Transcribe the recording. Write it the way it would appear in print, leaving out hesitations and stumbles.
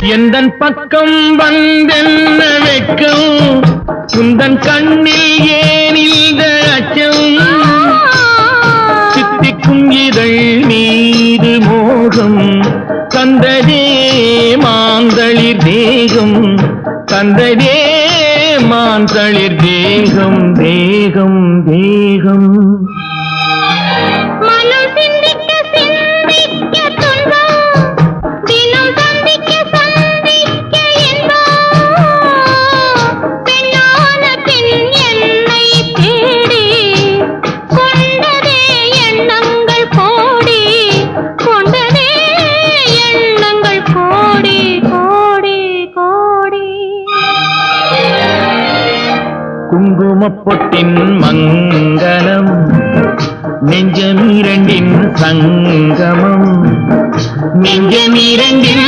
எந்தன் பக்கம் வந்தென்ன வெட்கம் உந்தன் கண்ணில் ஏன் இந்த அச்சம் சித்திக்கும் இதழ் மீது மோகம் தந்ததே மாந்தளிர் தேகம் தந்ததே மாந்தளிர் தேகம் தேகம் தேகம் குங்குமப்பொட்டின் மங்களம் நெஞ்சமீரண்டின் சங்கமம் நெஞ்சமீரண்டின்